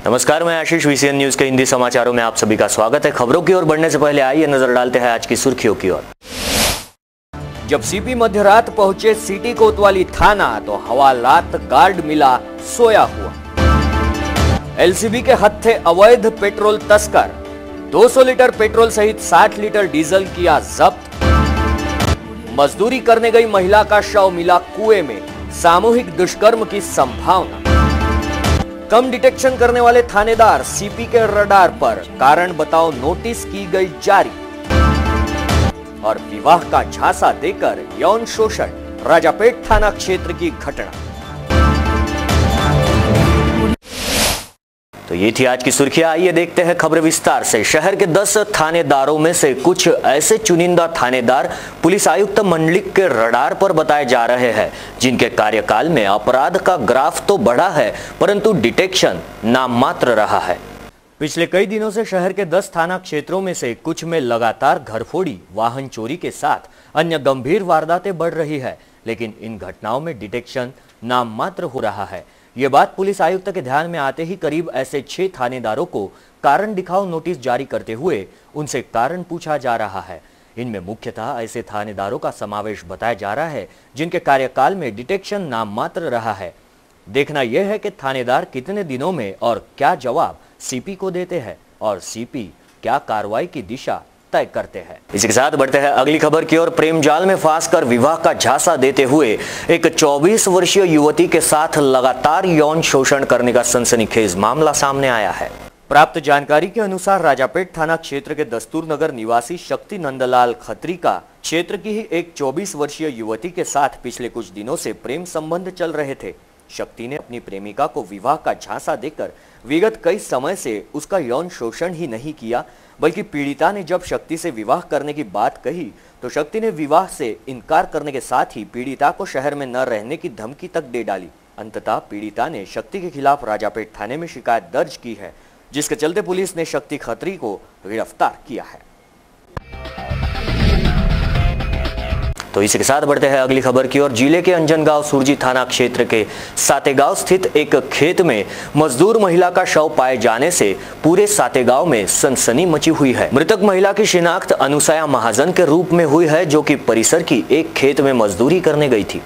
नमस्कार, मैं आशीष, VCN news के हिंदी समाचारों में आप सभी का स्वागत है। खबरों की ओर बढ़ने से पहले आइए नजर डालते हैं आज की सुर्खियों की ओर। जब सीपी मध्यरात पहुंचे सिटी कोतवाली थाना तो हवालात गार्ड मिला सोया हुआ। एलसीबी के हत्थे अवैध पेट्रोल तस्कर, 200 लीटर पेट्रोल सहित 60 लीटर डीजल किया जब्त। मजदूरी करने गई महिला का शव मिला कुएं में, सामूहिक दुष्कर्म की संभावना। कम डिटेक्शन करने वाले थानेदार सीपी के रडार पर, कारण बताओ नोटिस की गई जारी। और विवाह का झांसा देकर यौन शोषण, राजापेट थाना क्षेत्र की घटना। तो ये थी आज की सुर्खियां। आइए देखते हैं खबर विस्तार से। शहर के 10 थानेदारों में से कुछ ऐसे चुनिंदा थानेदार पुलिस आयुक्त मंडलिक के रडार पर बताए जा रहे हैं, जिनके कार्यकाल में अपराध का ग्राफ तो बढ़ा है परंतु डिटेक्शन नाम मात्र रहा है। पिछले कई दिनों से शहर के 10 थाना क्षेत्रों में से कुछ में लगातार घरफोड़ी, वाहन चोरी के साथ अन्य गंभीर वारदातें बढ़ रही है, लेकिन इन घटनाओं में डिटेक्शन नाम मात्र हो रहा है। ये बात पुलिस आयुक्त के ध्यान में आते ही करीब ऐसे 6 थानेदारों को कारण दिखाओ नोटिस जारी करते हुए उनसे कारण पूछा जा रहा है। इनमें मुख्यतः ऐसे थानेदारों का समावेश बताया जा रहा है जिनके कार्यकाल में डिटेक्शन नाम मात्र रहा है। देखना यह है कि थानेदार कितने दिनों में और क्या जवाब सीपी को देते हैं और सीपी क्या कार्रवाई की दिशा तय करते हैं। इसी के साथ बढ़ते हैं अगली खबर की ओर। प्रेम जाल में फांसकर विवाह का झांसा देते हुए एक 24 वर्षीय युवती के साथ लगातार यौन शोषण करने का सनसनीखेज मामला सामने आया है। प्राप्त जानकारी के अनुसार राजापेट थाना क्षेत्र के दस्तूर नगर निवासी शक्ति नंदलाल खत्री का क्षेत्र की ही एक 24 वर्षीय युवती के साथ पिछले कुछ दिनों से प्रेम संबंध चल रहे थे। शक्ति ने अपनी प्रेमिका को विवाह का झांसा देकर विगत कई समय से उसका यौन शोषण ही नहीं किया, बल्कि पीड़िता ने जब शक्ति से विवाह करने की बात कही तो शक्ति ने विवाह से इनकार करने के साथ ही पीड़िता को शहर में न रहने की धमकी तक दे डाली। अंततः पीड़िता ने शक्ति के खिलाफ राजापेट थाने में शिकायत दर्ज की है, जिसके चलते पुलिस ने शक्ति खत्री को गिरफ्तार किया है। तो इसी के साथ बढ़ते हैं अगली खबर की ओर। जिले के अंजनगांव सुरजी थाना क्षेत्र के सातेगांव स्थित एक खेत में मजदूर महिला का शव पाए जाने से पूरे सातेगांव में सनसनी मची हुई है। मृतक महिला की शिनाख्त अनुसया महाजन के रूप में हुई है, जो कि परिसर की एक खेत में मजदूरी करने गई थी।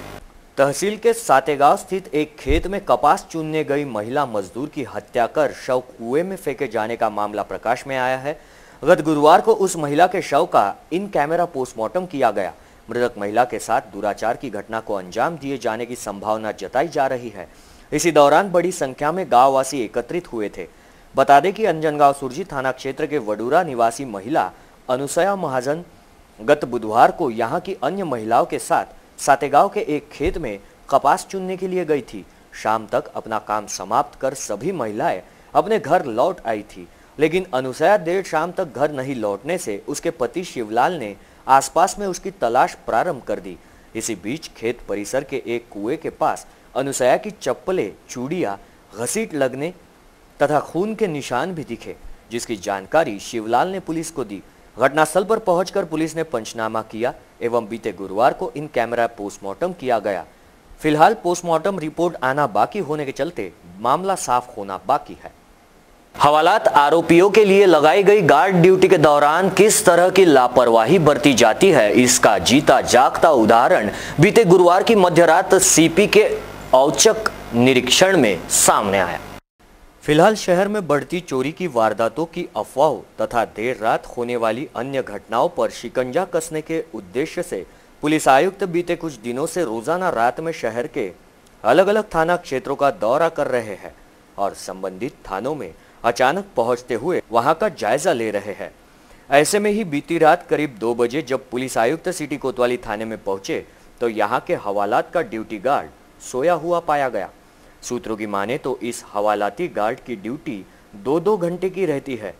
तहसील के सातेगांव स्थित एक खेत में कपास चुनने गई महिला मजदूर की हत्या कर शव कुएं में फेंके जाने का मामला प्रकाश में आया है। गत गुरुवार को उस महिला के शव का इन कैमरा पोस्टमार्टम किया गया। मृतक महिला के साथ दुराचार की घटना को अंजाम दिए जाने की संभावना जताई जा रही है। इसी दौरान बड़ी संख्या में गांववासी एकत्रित हुए थे। बता दें कि अंजनगांव सुरजी थाना क्षेत्र के वडूरा निवासी महिला अनुसया महाजन गत बुधवार को यहां की अन्य महिलाओं के साथ सातेगांव के एक खेत में कपास चुनने के लिए गई थी। शाम तक अपना काम समाप्त कर सभी महिलाएं अपने घर लौट आई थी, लेकिन अनुसया देर शाम तक घर नहीं लौटने से उसके पति शिवलाल ने आसपास में उसकी तलाश प्रारंभ कर दी। इसी बीच खेत परिसर के एक कुएं के पास अनुसया की चप्पलें, चूड़ियां, घसीट लगने तथा खून के निशान भी दिखे, जिसकी जानकारी शिवलाल ने पुलिस को दी। घटनास्थल पर पहुंचकर पुलिस ने पंचनामा किया एवं बीते गुरुवार को इन कैमरा पोस्टमार्टम किया गया। फिलहाल पोस्टमार्टम रिपोर्ट आना बाकी होने के चलते मामला साफ होना बाकी है। हवालात आरोपियों के लिए लगाई गई गार्ड ड्यूटी के दौरान किस तरह की लापरवाही बरती जाती है, इसका जीता जागता उदाहरण बीते गुरुवार की मध्यरात सीपी के औचक निरीक्षण में सामने आया। फिलहाल शहर में बढ़ती चोरी की वारदातों की अफवाहों तथा देर रात होने वाली अन्य घटनाओं पर शिकंजा कसने के उद्देश्य से पुलिस आयुक्त बीते कुछ दिनों से रोजाना रात में शहर के अलग अलग थाना क्षेत्रों का दौरा कर रहे हैं और संबंधित थानों में अचानक पहुंचते हुए वहां का जायजा ले रहे हैं। ऐसे में ही बीती रात करीब 2 बजे जब पुलिस आयुक्त सिटी कोतवाली थाने में पहुंचे तो यहां के हवालात का ड्यूटी गार्ड सोया हुआ पाया गया। सूत्रों की माने तो इस हवालाती गार्ड की ड्यूटी 2-2 घंटे की रहती है।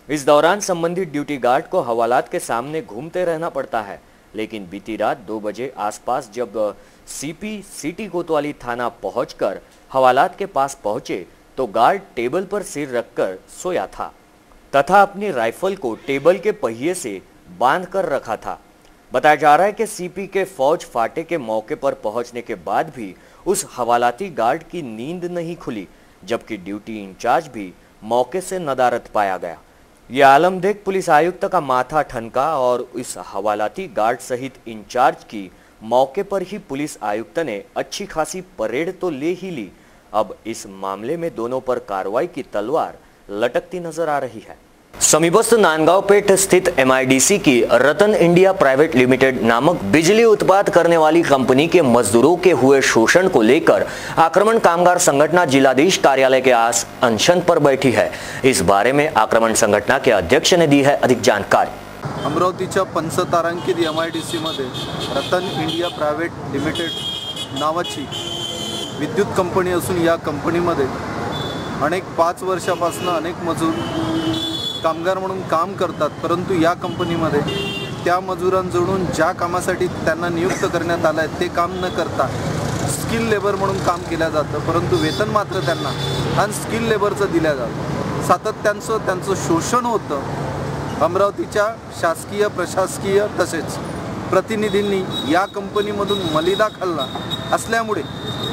इस दौरान संबंधित ड्यूटी गार्ड को हवालात के सामने घूमते रहना पड़ता है, लेकिन बीती रात 2 बजे आसपास जब सीपी सिटी कोतवाली थाना पहुंचकर हवालात के पास पहुंचे तो गार्ड टेबल पर सिर रखकर सोया था तथा अपनी राइफल को टेबल के पहिए से बांध कर रखा था। बताया जा रहा है कि सीपी के फौज फाटे के मौके पर पहुंचने के बाद भी उस हवालाती गार्ड की नींद नहीं खुली, जबकि ड्यूटी इंचार्ज भी मौके से नदारद पाया गया। ये आलम देख पुलिस आयुक्त का माथा ठनका और इस हवालाती गार्ड सहित इंचार्ज की मौके पर ही पुलिस आयुक्त ने अच्छी खासी परेड तो ले ही ली। अब इस मामले में दोनों पर कार्रवाई की तलवार लटकती नजर आ रही है। समीपस्थ नांदगांव पेठ स्थित MIDC की रतन इंडिया प्राइवेट लिमिटेड नामक बिजली उत्पाद करने वाली कंपनी के मजदूरों के हुए शोषण को लेकर आक्रमण कामगार संगठन जिलाधीश कार्यालय के आस अनशन पर बैठी है। इस बारे में आक्रमण संगठन के अध्यक्ष ने दी है अधिक जानकारी। अमरावतीच्या पंचतारांकित MIDC मध्ये रतन इंडिया प्राइवेट लिमिटेड नावाची विद्युत कंपनी असून या कंपनीमध्ये अनेक 5 वर्षापासून अनेक मजूर कामगार म्हणून काम करतात, परंतु या कंपनीमध्ये त्या मजुरांजवळून ज्या कामासाठी त्यांना नियुक्त करण्यात आलं आहे ते काम न करता स्किल लेबर म्हणून काम केलं जातं, परंतु वेतन मात्र त्यांना अनस्किल लेबरचं दिलं जातं। सातत्यानं त्यांचं शोषण होतं। अमरावतीच्या शासकीय प्रशासकीय तसेच प्रतिनिधींनी या कंपनीमधून मलिदा खाल्ला असल्यामुळे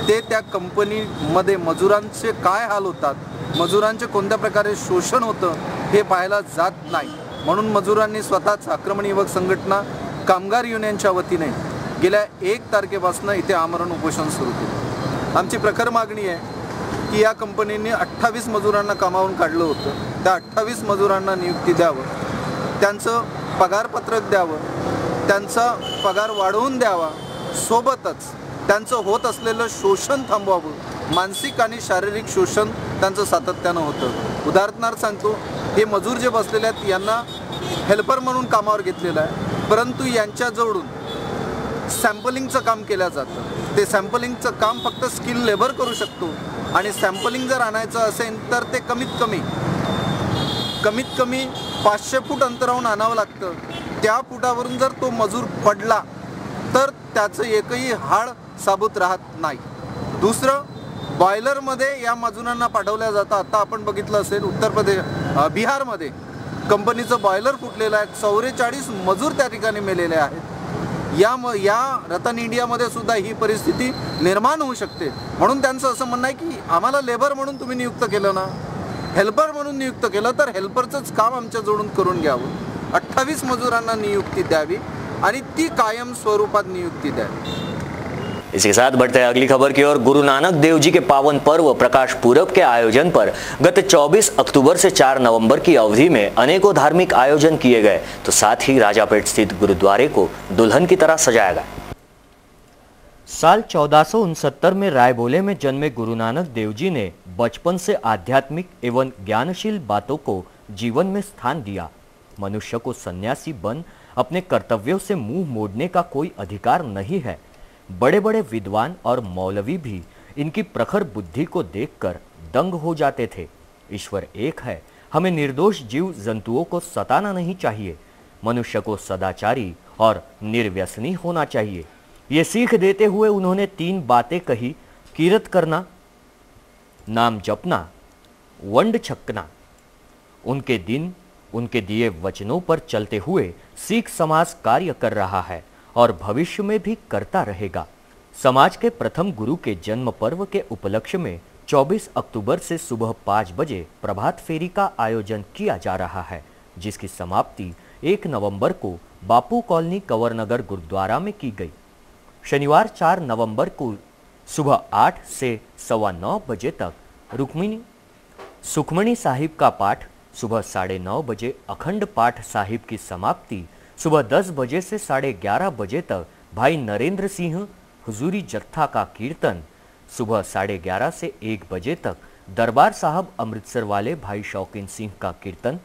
ते त्या कंपनीमध्ये मजुरांचे काय हाल होतात, मजुरांचे कोणत्या प्रकारे शोषण होतं हे पाहायला जात नाही। म्हणून मजुरांनी स्वतःच आक्रमण युवक संघटना कामगार युनियनच्या वतीने गेल्या 1 तारखेपासून इथे आमरण उपोषण सुरू केलं। आमची प्रखर मागणी आहे की या कंपनीने 28 मजुरांना कामावरून काढलं होतं, त्या 28 मजुरांना नियुक्ती द्यावं, त्यांचं पगारपत्रक द्यावं, त्यांचा पगार वाढवून द्यावा, सोबतच त्यांचं होत असलेलं शोषण थांबवावं। मानसिक आणि शारीरिक शोषण त्यांचं सातत्यानं होतं। उदाहरणार्थ सांगतो, हे मजूर जे बसलेले आहेत यांना हेल्पर म्हणून कामावर घेतलेलं आहे, परंतु यांच्याजवळून सॅम्पलिंगचं काम केलं जातं। ते सॅम्पलिंगचं काम फक्त स्किल लेबर करू शकतो आणि सॅम्पलिंग जर आणायचं असेल तर ते कमीत कमी 500 फूट अंतरावरून आणावं लागतं। त्या फुटावरून जर तो मजूर पडला तर त्याचं एकही हाड साबूत राहत नाही। दुसरं, बॉयलरमध्ये या मजुरांना पाठवल्या जातं। आता आपण बघितलं असेल उत्तर प्रदेश बिहारमध्ये कंपनीचं बॉयलर फुटलेलं आहे, 44 मजूर त्या ठिकाणी मेलेले आहेत। या रतन इंडियामध्ये सुद्धा ही परिस्थिती निर्माण होऊ शकते। म्हणून त्यांचं असं म्हणणं आहे की आम्हाला लेबर म्हणून तुम्ही नियुक्त केलं ना, हेल्पर म्हणून नियुक्त केलं तर हेल्परचंच काम आमच्याजवळून करून घ्यावं। 28 मजुरांना नियुक्ती द्यावी आणि ती कायम स्वरूपात नियुक्ती द्यावी। इसी के साथ बढ़ते हैं अगली खबर की ओर। गुरु नानक देव जी के पावन पर्व प्रकाश पूरब के आयोजन पर गत 24 अक्टूबर से 4 नवंबर की अवधि में अनेकों धार्मिक आयोजन किए गए, तो साथ ही राजापेट स्थित गुरुद्वारे को दुल्हन की तरह सजाया गया। साल 1469 में रायबोले में जन्मे गुरु नानक देव जी ने बचपन से आध्यात्मिक एवं ज्ञानशील बातों को जीवन में स्थान दिया। मनुष्य को सन्यासी बन अपने कर्तव्यों से मुंह मोड़ने का कोई अधिकार नहीं है। बड़े बड़े विद्वान और मौलवी भी इनकी प्रखर बुद्धि को देखकर दंग हो जाते थे। ईश्वर एक है, हमें निर्दोष जीव जंतुओं को सताना नहीं चाहिए। मनुष्य को सदाचारी और निर्व्यसनी होना चाहिए। ये सीख देते हुए उन्होंने 3 बातें कही: कीरत करना, नाम जपना, वंड छकना। उनके दिन उनके दिए वचनों पर चलते हुए सिख समाज कार्य कर रहा है और भविष्य में भी करता रहेगा। समाज के प्रथम गुरु के जन्म पर्व के उपलक्ष्य में 24 अक्टूबर से सुबह 5 बजे प्रभात फेरी का आयोजन किया जा रहा है, जिसकी समाप्ति 1 नवंबर को बापू कॉलोनी कंवरनगर गुरुद्वारा में की गई। शनिवार 4 नवंबर को सुबह 8 से 9:15 बजे तक सुखमणी साहिब का पाठ, सुबह 9:30 बजे अखंड पाठ साहिब की समाप्ति, सुबह 10 बजे से 11:30 बजे तक भाई नरेंद्र सिंह हुजूरी जत्था का कीर्तन, सुबह 11:30 से 1 बजे तक दरबार साहब अमृतसर वाले भाई शौकीन सिंह का कीर्तन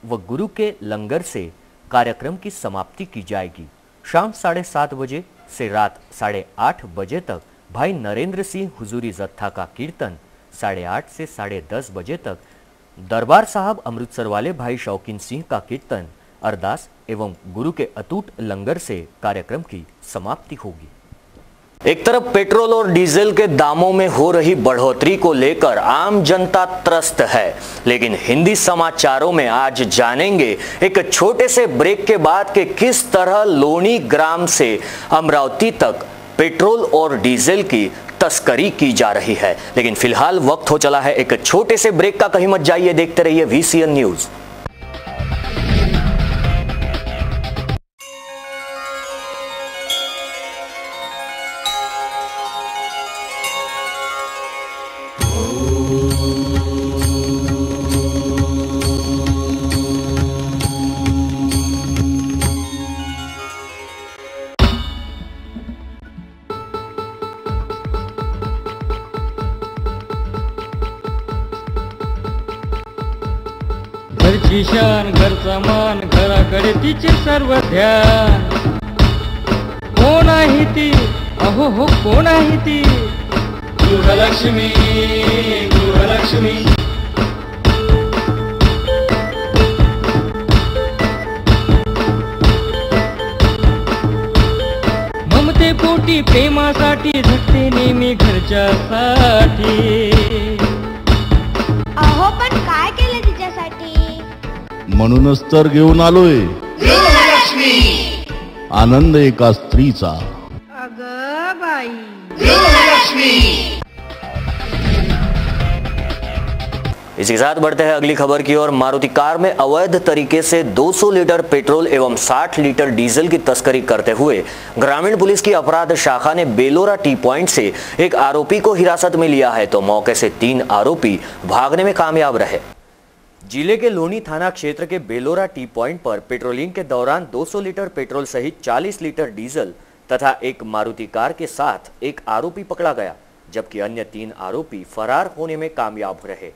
व गुरु के लंगर से कार्यक्रम की समाप्ति की जाएगी। शाम 7:30 बजे से रात 8:30 बजे तक भाई नरेंद्र सिंह हुजूरी जत्था का कीर्तन, 8:30 से 10:30 बजे तक दरबार साहब अमृतसर वाले भाई शौकीन सिंह का कीर्तन, अरदास एवं गुरु के अटूट लंगर से कार्यक्रम की समाप्ति होगी। एक तरफ पेट्रोल और डीजल के दामों में हो रही बढ़ोतरी को लेकर आम जनता त्रस्त है, लेकिन हिंदी समाचारों में आज जानेंगे एक छोटे से ब्रेक के बाद कि किस तरह लोनी ग्राम से अमरावती तक पेट्रोल और डीजल की तस्करी की जा रही है। लेकिन फिलहाल वक्त हो चला है एक छोटे से ब्रेक का, कहीं मत जाइए, देखते रहिए VCN न्यूज। घरची शान घरचा मान घराकडे तिचे सर्व ध्यान। कोण आहे ती अहो हो कोण आहे ती गृहलक्ष्मी गृहलक्ष्मी। ममते पोटी प्रेमासाठी झटते नेहमी घरच्यासाठी। अहो पण काय केलं तिच्यासाठी? म्हणूनच तर घेऊन आलोय आनंद एका स्त्रीचा। अगं बाई, इसी के साथ बढ़ते हैं अगली खबर की ओर। मारुति कार में अवैध तरीके से 200 लीटर पेट्रोल एवं 60 लीटर डीजल की तस्करी करते हुए ग्रामीण पुलिस की अपराध शाखा ने बेलोरा टी पॉइंट से एक आरोपी को हिरासत में लिया है, तो मौके से 3 आरोपी भागने में कामयाब रहे। जिले के लोनी थाना क्षेत्र के बेलोरा टी पॉइंट पर पेट्रोलिंग के दौरान 200 लीटर पेट्रोल सहित 40 लीटर डीजल तथा एक मारुति कार के साथ एक आरोपी पकड़ा गया, जबकि अन्य 3 आरोपी फरार होने में कामयाब रहे।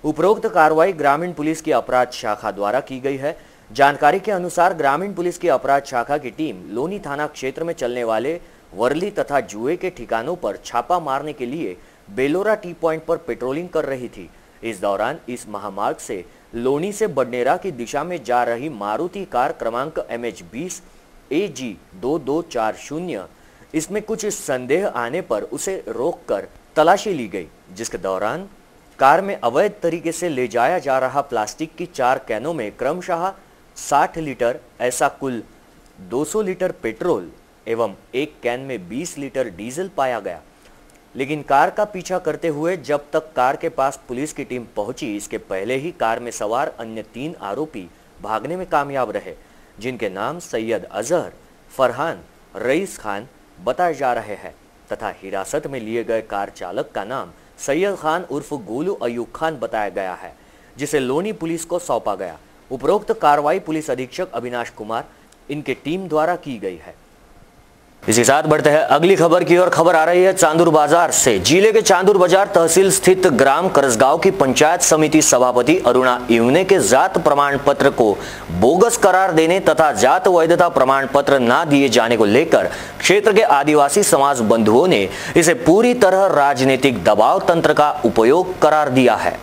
उपरोक्त कार्रवाई ग्रामीण पुलिस की अपराध शाखा द्वारा की गई है। जानकारी के अनुसार ग्रामीण पुलिस की अपराध शाखा की टीम लोनी थाना क्षेत्र में चलने वाले वर्ली तथा जुए के ठिकानों पर छापा मारने के लिए बेलोरा टी पॉइंट पर पेट्रोलिंग कर रही थी। इस दौरान इस महामार्ग से लोनी से बडनेरा की दिशा में जा रही मारुति कार क्रमांक MH20 AG 2240 इसमें कुछ संदेह आने पर उसे रोककर तलाशी ली गई, जिसके दौरान कार में अवैध तरीके से ले जाया जा रहा प्लास्टिक की 4 कैनों में क्रमशः 60 लीटर ऐसा कुल 200 लीटर पेट्रोल एवं एक कैन में 20 लीटर डीजल पाया गया। लेकिन कार का पीछा करते हुए जब तक कार के पास पुलिस की टीम पहुंची, इसके पहले ही कार में सवार अन्य 3 आरोपी भागने में कामयाब रहे, जिनके नाम सैयद अजहर, फरहान, रईस खान बताए जा रहे हैं तथा हिरासत में लिए गए कार चालक का नाम सैयद खान उर्फ गोलू अयूब खान बताया गया है, जिसे लोनी पुलिस को सौंपा गया। उपरोक्त कार्रवाई पुलिस अधीक्षक अविनाश कुमार इनके टीम द्वारा की गई है। इसी साथ बढ़ते हैं अगली खबर की ओर। खबर आ रही है चांदूर बाजार से। जिले के चांदूर बाजार तहसील स्थित ग्राम करसगांव की पंचायत समिति सभापति अरुणा इवने के जात प्रमाण पत्र को बोगस करार देने तथा जात वैधता प्रमाण पत्र न दिए जाने को लेकर क्षेत्र के आदिवासी समाज बंधुओं ने इसे पूरी तरह राजनीतिक दबाव तंत्र का उपयोग करार दिया है।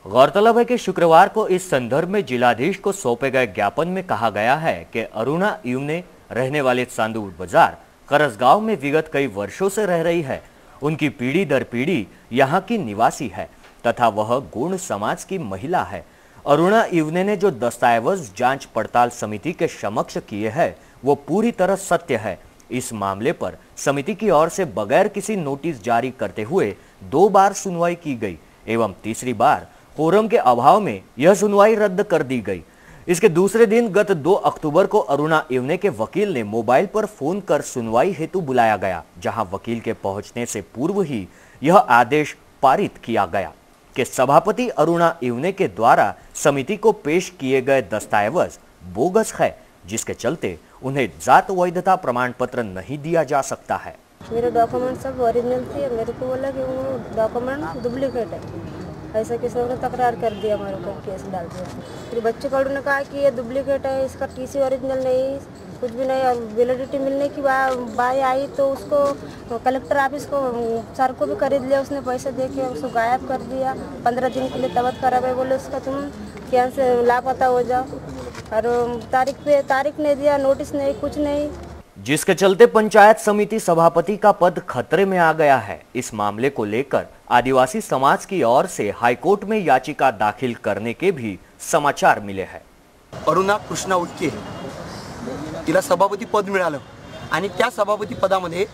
गौरतलब है कि शुक्रवार को इस संदर्भ में जिलाधीश को सौंपे गए ज्ञापन में कहा गया है कि अरुणा इवने रहने वाले चांदूर बाजार करसगांव में विगत कई वर्षों से रह रही है। उनकी पीढ़ी दर पीढ़ी यहाँ की निवासी है तथा वह गुण समाज की महिला है। अरुणा इवने ने जो दस्तावेज जांच पड़ताल समिति के समक्ष किए हैं वो पूरी तरह सत्य है। इस मामले पर समिति की ओर से बगैर किसी नोटिस जारी करते हुए 2 बार सुनवाई की गई एवं तीसरी बार कोरम के अभाव में यह सुनवाई रद्द कर दी गई। इसके दूसरे दिन गत 2 अक्टूबर को अरुणा इवने के वकील ने मोबाइल पर फोन कर सुनवाई हेतु बुलाया गया, जहां वकील के पहुंचने से पूर्व ही यह आदेश पारित किया गया कि सभापति अरुणा इवने के द्वारा समिति को पेश किए गए दस्तावेज बोगस है, जिसके चलते उन्हें जात वैधता प्रमाण पत्र नहीं दिया जा सकता है। मेरे डॉक्यूमेंट सब ओरिजिनल थे, मेरे को बोला कि वो डॉक्यूमेंट डुप्लीकेट है। ऐसा किसी ने तकरार कर दिया, मेरे को केस डाल दिया। फिर बच्चे कड़ू ने कहा कि ये डुप्लीकेट है, इसका टीसी ओरिजिनल नहीं, कुछ भी नहीं। और वैलिडिटी मिलने की बात आई तो उसको कलेक्टर ऑफिस को सर को भी खरीद लिया, उसने पैसे दे के उसको गायब कर दिया। 15 दिन के लिए तबीयत खराब है बोले उसका तुम क्या से लापता हो जाओ। और तारीख नहीं दिया, नोटिस नहीं, कुछ नहीं, जिसके चलते पंचायत समिति सभापति का पद खतरे में आ गया है। इस मामले को लेकर आदिवासी समाज की ओर से हाईकोर्ट में याचिका दाखिल करने के भी समाचार मिले हैं। अरुणा कृष्णा उटके तिला सभापती पद मिळालं आणि त्या सभापती पदामध्ये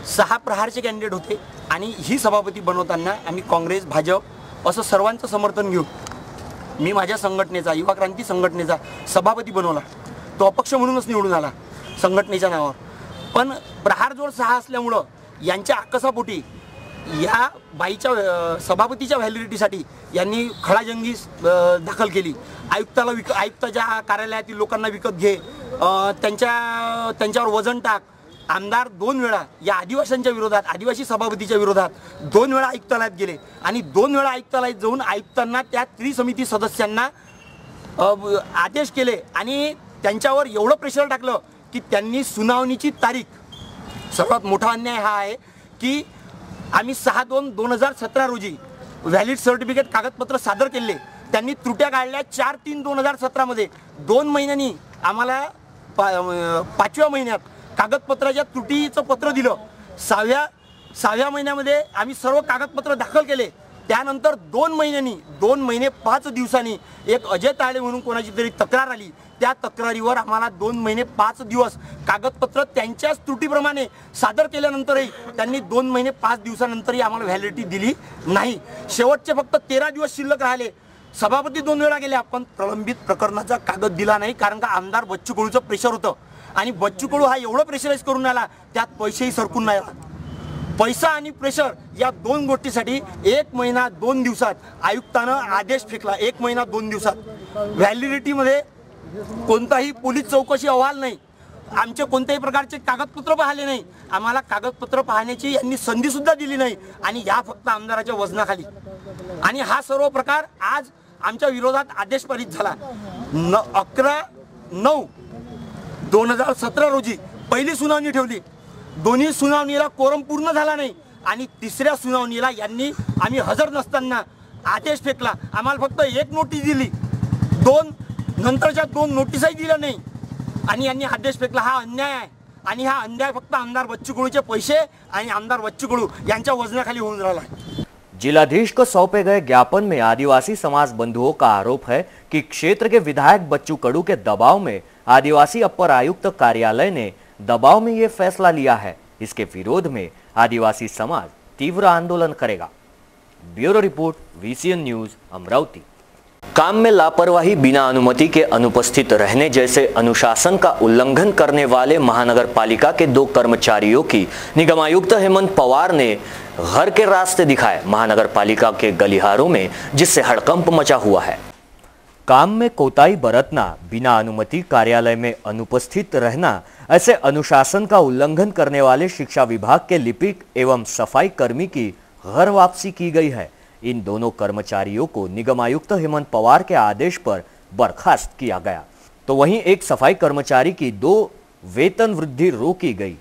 6 प्रहारचे कॅन्डिडेट होते आणि ही सभापती बनवताना आम्ही काँग्रेस भाजप असं सर्वांचं समर्थन घेऊन मी माझ्या संघटनेचा युवा क्रांती संघटनेचा सभापती बनवला. तो अपक्ष म्हणूनच निवडून आला संघटनेच्या नावावर. पण प्रहार जोड 6 असल्यामुळं यांच्या आकसापोटी या बाईच्या सभापतीच्या व्हॅलिडिटीसाठी यांनी खडाजंगी दाखल केली. आयुक्ताच्या कार्यालयातील लोकांना विकत घे, त्यांच्यावर वजन टाक. आमदार 2 वेळा या आदिवासींच्या विरोधात, आदिवासी सभापतीच्या विरोधात 2 वेळा आयुक्तालयात गेले आणि 2 वेळा आयुक्तालयात जाऊन आयुक्तांना त्या त्रिसमिती सदस्यांना आदेश केले आणि त्यांच्यावर एवढं प्रेशर टाकलं की त्यांनी सुनावणीची तारीख, सर्वात मोठा अन्याय हा आहे की आम्ही 6/2/2017 रोजी व्हॅलिड सर्टिफिकेट कागदपत्र सादर केले. त्यांनी त्रुट्या काढल्या 4/3/2017 मध्ये. 2 महिन्यांनी आम्हाला 5व्या महिन्यात कागदपत्राच्या त्रुटीचं पत्र दिलं. 6व्या महिन्यामध्ये आम्ही सर्व कागदपत्र दाखल केले. त्यानंतर 2 महिने 5 दिवसांनी एक अजय ताळे म्हणून कोणाची तरी तक्रार आली. त्या तक्रारीवर आम्हाला 2 महिने 5 दिवस कागदपत्र त्यांच्याच त्रुटीप्रमाणे सादर केल्यानंतरही त्यांनी 2 महिने 5 दिवसानंतरही आम्हाला व्हॅलिडिटी दिली नाही. शेवटचे फक्त 13 दिवस शिल्लक राहिले. सभापती 2 वेळा गेले, आपण प्रलंबित प्रकरणाचा कागद दिला नाही कारण का आमदार बच्चू कडूचं प्रेशर होतं आणि बच्चू कडू हा एवढं प्रेशराईज करून आला, त्यात पैसेही सरकून नाही आला. पैसा आणि प्रेशर या 2 गोष्टीसाठी 1 महिना 2 दिवसात आयुक्तानं आदेश फेकला. 1 महिना 2 दिवसात व्हॅलिडिटीमध्ये कोणताही पोलीस चौकशी अहवाल नाही, आमचे कोणत्याही प्रकारचे कागदपत्र पाहिले नाही, आम्हाला कागदपत्र पाहण्याची यांनी संधीसुद्धा दिली नाही आणि या फक्त आमदाराच्या वजनाखाली. आणि हा सर्व प्रकार आज आमच्या विरोधात आदेश पारित झाला. 11/9/2017 रोजी पहिली सुनावणी ठेवली. दोन्ही सुनावणीला कोरम पूर्ण झाला नाही आणि 3ऱ्या सुनावणीला यांनी आम्ही हजर नसताना आदेश फेकला. आम्हाला फक्त 1 नोटीस दिली, 2 नंतरच्या 2 नोटीसही दिल्या नाही आणि यांनी आदेश फेकला. हा अन्याय आहे आणि हा अन्याय फक्त आमदार बच्चू कडूचे पैसे आणि आमदार बच्चू कडू यांच्या वजनाखाली होऊन राहिला है. जिलाधीश को सौंपे गए ज्ञापन में आदिवासी समाज बंधुओं का आरोप है कि क्षेत्र के विधायक बच्चू कडू के दबाव में आदिवासी अपर आयुक्त कार्यालय ने दबाव में ये फैसला लिया है. इसके विरोध में आदिवासी समाज तीव्र आंदोलन करेगा. Bureau report, VCN news, Amravati. काम में लापरवाही, बिना अनुमति के अनुपस्थित रहने जैसे अनुशासन का उल्लंघन करने वाले महानगर पालिका के 2 कर्मचारियों की निगमायुक्त हेमंत पवार ने घर के रास्ते दिखाए महानगर पालिका के गलिहारों में, जिससे हड़कंप मचा हुआ है. काम में कोताही बरतना, बिना अनुमति कार्यालय में अनुपस्थित रहना, ऐसे अनुशासन का उल्लंघन करने वाले शिक्षा विभाग के लिपिक एवं सफाई कर्मी की घर वापसी की गई है. इन दोनों कर्मचारियों को निगमायुक्त हेमंत पवार के आदेश पर बर्खास्त किया गया. तो वहीं एक सफाई कर्मचारी की 2 वेतन वृद्धि रोकी गई.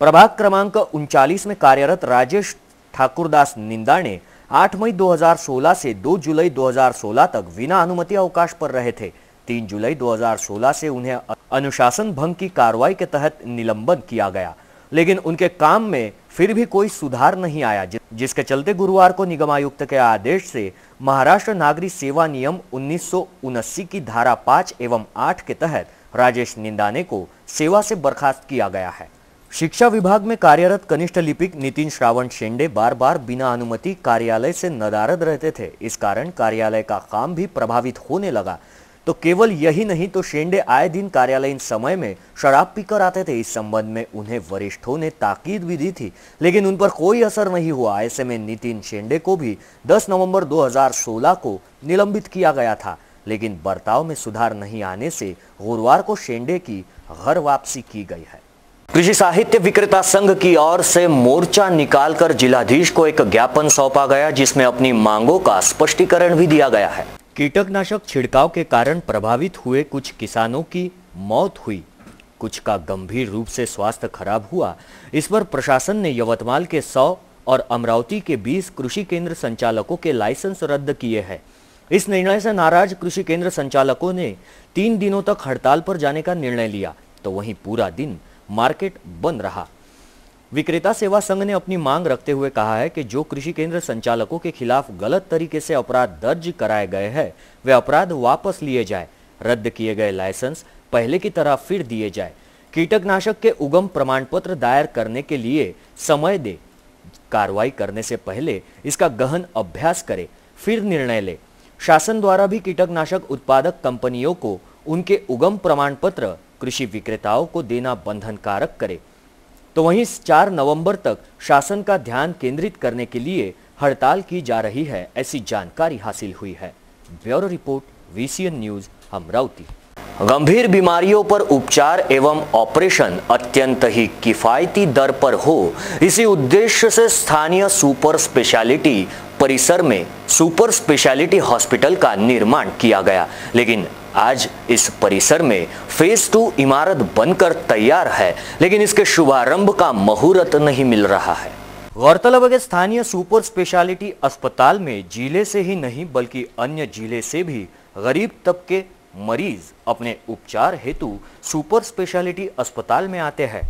प्रभाग क्रमांक 39 में कार्यरत राजेश ठाकुरदास निंदा ने 8 मई 2016 से 2 जुलाई 2016 तक बिना अनुमति अवकाश पर रहे थे. 3 जुलाई 2016 से उन्हें अनुशासन भंग की कार्रवाई के तहत निलंबन किया गया, लेकिन उनके काम में फिर भी कोई सुधार नहीं आया, जिसके चलते गुरुवार को निगमायुक्त के आदेश से महाराष्ट्र नागरिक सेवा नियम 1979 की धारा 5 एवं 8 के तहत राजेश निंदाने को सेवा से बर्खास्त किया गया है. शिक्षा विभाग में कार्यरत कनिष्ठ लिपिक नितिन श्रावण शेंडे बार बार बिना अनुमति कार्यालय से नदारद रहते थे. इस कारण कार्यालय का काम भी प्रभावित होने लगा. तो केवल यही नहीं, तो शेंडे आए दिन कार्यालयीन समय में शराब पीकर आते थे. इस संबंध में उन्हें वरिष्ठों ने ताकीद भी दी थी, लेकिन उन पर कोई असर नहीं हुआ. ऐसे में नितिन शेंडे को भी 10 नवंबर 2016 को निलंबित किया गया था, लेकिन बर्ताव में सुधार नहीं आने से गुरुवार को शेंडे की घर वापसी की गई है. कृषि साहित्य विक्रेता संघ की ओर से मोर्चा निकालकर जिलाधीश को एक ज्ञापन सौंपा गया, जिसमें अपनी मांगों का स्पष्टीकरण भी दिया गया है. कीटनाशक छिड़काव के कारण प्रभावित हुए कुछ किसानों की मौत हुई, कुछ का गंभीर रूप से स्वास्थ्य खराब हुआ. इस पर प्रशासन ने यवतमाल के 100 और अमरावती के 20 कृषि केंद्र संचालकों के लाइसेंस रद्द किए हैं. इस निर्णय से नाराज कृषि केंद्र संचालकों ने 3 दिनों तक हड़ताल पर जाने का निर्णय लिया. तो वहीं पूरा दिन मार्केट बंद रहा. विक्रेता सेवा संघ ने अपनी मांग रखते हुए कहा है कि जो कृषि केंद्र संचालकों के खिलाफ गलत तरीके से अपराध दर्ज कराए गए हैं, वे अपराध वापस लिए जाए. रद्द किए गए लाइसेंस पहले की तरह फिर दिए जाए. कीटनाशक के उगम प्रमाण पत्र दायर करने के लिए समय दे, कार्रवाई करने से पहले इसका गहन अभ्यास करे, फिर निर्णय ले। शासन द्वारा भी कीटनाशक उत्पादक कंपनियों को उनके उगम प्रमाण पत्र कृषि विक्रेताओं को देना बंधनकारक करे। तो वहीं 4 नवंबर तक शासन का ध्यान केंद्रित करने के लिए हड़ताल की जा रही है, ऐसी जानकारी हासिल हुई है। Bureau report, VCN news, Amravati. गंभीर बीमारियों पर उपचार एवं ऑपरेशन अत्यंत ही किफायती दर पर हो, इसी उद्देश्य से स्थानीय सुपर स्पेशलिटी परिसर में सुपर स्पेशलिटी हॉस्पिटल का निर्माण किया गया। लेकिन आज इस परिसर में फेज 2 इमारत बनकर तैयार है, लेकिन इसके शुभारंभ का मुहूर्त नहीं मिल रहा है। गौरतलब है कि स्थानीय सुपर स्पेशलिटी अस्पताल में जिले से ही नहीं बल्कि अन्य जिले से भी गरीब तबके मरीज अपने उपचार हेतु सुपर स्पेशलिटी अस्पताल में आते हैं।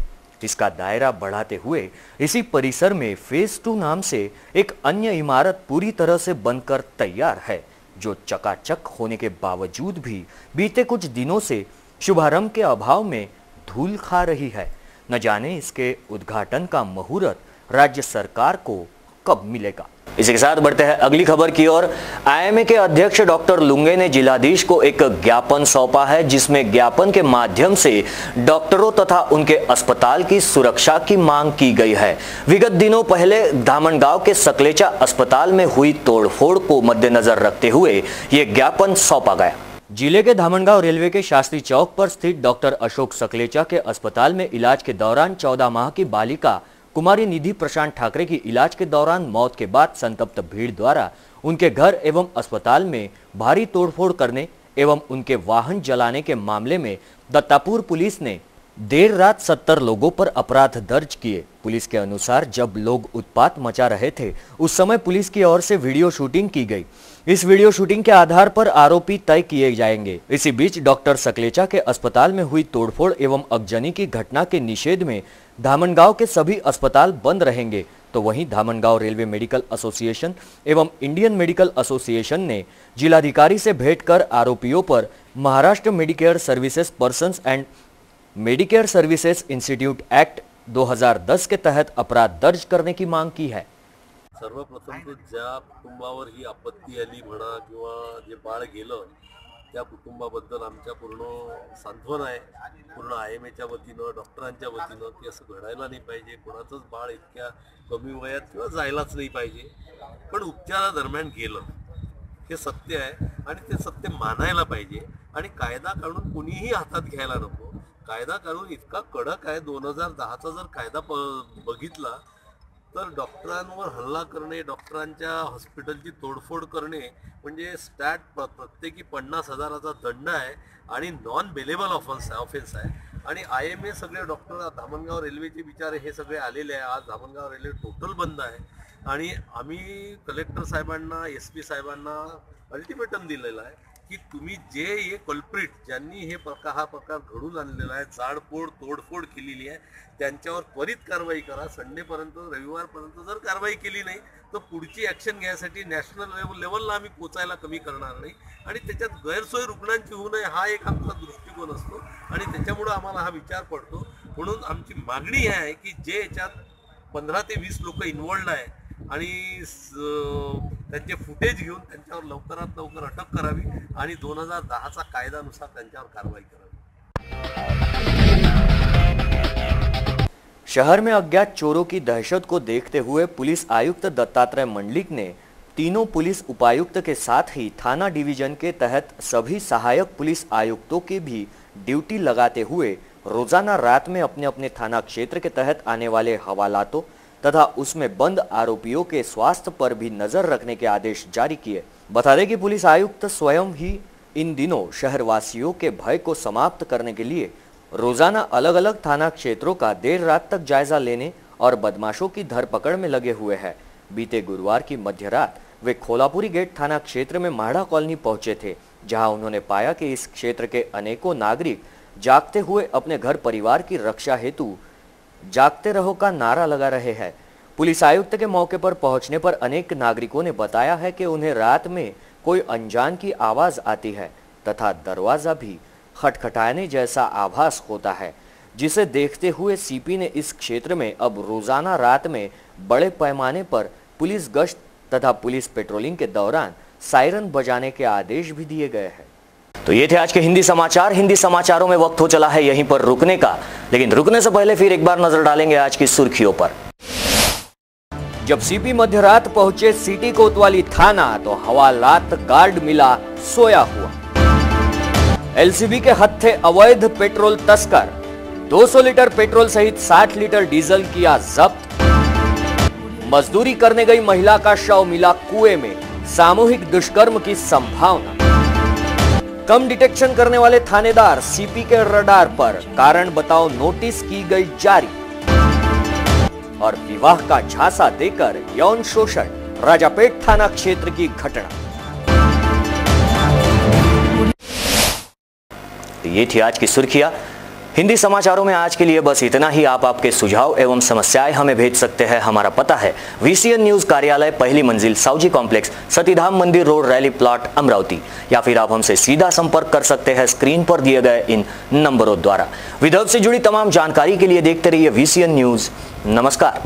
इसका दायरा बढ़ाते हुए इसी परिसर में फेज 2 नाम से एक अन्य इमारत पूरी तरह से बनकर तैयार है, जो चकाचक होने के बावजूद भी बीते कुछ दिनों से शुभारंभ के अभाव में धूल खा रही है। न जाने इसके उद्घाटन का मुहूर्त राज्य सरकार को कब मिलेगा। इसी के साथ बढ़ते हैं अगली खबर की ओर। IMA के अध्यक्ष डॉक्टर लुंगे ने जिलाधीश को एक ज्ञापन सौंपा है, जिसमें ज्ञापन के माध्यम से डॉक्टरों तथा उनके अस्पताल की सुरक्षा की मांग की गई है। विगत दिनों पहले धामनगांव के सकलेचा अस्पताल में हुई तोड़फोड़ को मद्देनजर रखते हुए ये ज्ञापन सौंपा गया। जिले के धामनगांव रेलवे के शास्त्री चौक पर स्थित डॉक्टर अशोक सकलेचा के अस्पताल में इलाज के दौरान 14 माह की बालिका कुमारी निधि प्रशांत ठाकरे की इलाज के दौरान मौत के बाद संतप्त भीड़ द्वारा उनके घर एवं अस्पताल में भारी तोड़फोड़ करने एवं उनके वाहन जलाने के मामले में दत्तापुर पुलिस ने देर रात 70 लोगों पर अपराध दर्ज किए। पुलिस के अनुसार जब लोग उत्पात मचा रहे थे, उस समय पुलिस की ओर से वीडियो शूटिंग की गई। इस वीडियो शूटिंग के आधार पर आरोपी तय किए जाएंगे। इसी बीच डॉक्टर सकलेचा के अस्पताल में हुई तोड़फोड़ एवं अगजनी की घटना के निषेध में धामनगांव के सभी अस्पताल बंद रहेंगे। तो वहीं धामनगांव रेलवे मेडिकल एसोसिएशन एवं इंडियन मेडिकल एसोसिएशन ने जिलाधिकारी से भेंट कर आरोपियों पर Maharashtra Medicare services persons and Medicare services institute act 2010 के तहत अपराध दर्ज करने की मांग की है। सर्वप्रथम तो ज्या कुटुंबावर ही आपत्ती आली म्हणा किंवा जे बाळ गेलं त्या कुटुंबाबद्दल आमच्या पूर्ण सांत्वन आहे, पूर्ण IMAच्या वतीनं, डॉक्टरांच्या वतीनं की असं घडायला नाही पाहिजे, कोणाचंच बाळ इतक्या कमी वयात किंवा जायलाच नाही पाहिजे। पण उपचारादरम्यान गेलं हे सत्य आहे आणि ते सत्य मानायला पाहिजे आणि कायदा काढून कुणीही हातात घ्यायला नको। कायदा काढून इतका कडक आहे, 2010चा जर कायदा बघितला तर डॉक्टरांवर हल्ला करणे, डॉक्टरांच्या हॉस्पिटलची तोडफोड करणे म्हणजे स्टॅट प्रत्येकी 50,000चा दंड आहे आणि नॉन बेलेबल ऑफेन्स आहे। आणि IMA सगळे डॉक्टर धामनगाव रेल्वेचे बिचारे हे सगळे आलेले आहे। आज धामनगाव रेल्वे टोटल बंद आहे आणि आम्ही कलेक्टर साहेबांना, SP साहेबांना अल्टिमेटम दिलेला आहे की तुम्ही जे हे कल्प्रिट ज्यांनी हा प्रकार घडून आणलेला आहे, जाडपोड तोडफोड केलेली आहे, त्यांच्यावर त्वरित कारवाई करा। संडेपर्यंत, रविवारपर्यंत जर कारवाई केली नाही तर पुढची ॲक्शन घ्यायसाठी नॅशनल लेवलला आम्ही पोचायला कमी करणार नाही आणि त्याच्यात गैरसोय रुग्णांची होऊ नये हा एक आमचा दृष्टिकोन असतो आणि त्याच्यामुळे आम्हाला हा विचार पडतो। म्हणून आमची मागणी ही आहे की जे याच्यात 15 ते 20 लोक इन्व्हॉल्ड आहे आणि त्यांचे फुटेज घेऊन त्यांच्यावर लवकरात लवकर अटक करावी आणि 2010चा कायद्यानुसार त्यांच्यावर कारवाई करावी। शहर में अज्ञात चोरों की दहशत को देखते हुए पुलिस आयुक्त दत्तात्रेय मंडलिक ने तीनों पुलिस उपायुक्त के साथ ही थाना डिवीजन के तहत सभी सहायक पुलिस आयुक्तों की भी ड्यूटी लगाते हुए रोजाना रात में अपने अपने थाना क्षेत्र के तहत आने वाले हवालातों तथा उसमें बंद आरोपियों के स्वास्थ्य पर भी नजर रखने के आदेश जारी किए। बता दें कि पुलिस आयुक्त स्वयं ही इन दिनों शहरवासियों के भय को समाप्त करने के लिए रोजाना अलग अलग थाना क्षेत्रों का देर रात तक जायजा लेने और बदमाशों की धरपकड़ में लगे हुए हैं। बीते गुरुवार की मध्य रात वे खोलापुरी गेट थाना क्षेत्र में माढ़ा कॉलोनी पहुंचे थे, जहां उन्होंने पाया कि इस क्षेत्र के अनेकों नागरिक जागते हुए अपने घर परिवार की रक्षा हेतु जागते रहो का नारा लगा रहे हैं। पुलिस आयुक्त के मौके पर पहुंचने पर अनेक नागरिकों ने बताया है कि उन्हें रात में कोई अनजान की आवाज आती है तथा दरवाजा भी खटखटाने जैसा आभास होता है। जिसे देखते हुए सीपी ने इस क्षेत्र में अब रोजाना रात में बड़े पैमाने पर पुलिस गश्त तथा पुलिस पेट्रोलिंग के दौरान सायरन बजाने के आदेश भी दिए गए हैं। तो ये थे आज के हिंदी समाचार। हिंदी समाचारों में वक्त हो चला है यहीं पर रुकने का, लेकिन रुकने से पहले फिर एक बार नजर डालेंगे आज की सुर्खियों पर। जब सीपी मध्यरात पहुंचे सिटी कोतवाली थाना तो हवालात गार्ड मिला सोया हुआ। एलसीबी के हत्थे अवैध पेट्रोल तस्कर, 200 लीटर पेट्रोल सहित 60 लीटर डीजल किया जब्त। मजदूरी करने गई महिला का शव मिला कुएं में, सामूहिक दुष्कर्म की संभावना। कम डिटेक्शन करने वाले थानेदार सीपी के रडार पर, कारण बताओ नोटिस की गई जारी। और विवाह का झांसा देकर यौन शोषण, राजापेट थाना क्षेत्र की घटना। ये थी आज की सुर्खियां। हिंदी समाचारों में आज के लिए बस इतना ही। आप आपके सुझाव एवं समस्याएं हमें भेज सकते हैं। हमारा पता है VCN न्यूज कार्यालय, पहली मंजिल, सावजी कॉम्प्लेक्स, सतीधाम मंदिर रोड, रैली प्लॉट, अमरावती। या फिर आप हमसे सीधा संपर्क कर सकते हैं स्क्रीन पर दिए गए इन नंबरों द्वारा। विदर्भ से जुड़ी तमाम जानकारी के लिए देखते रहिए VCN न्यूज। नमस्कार।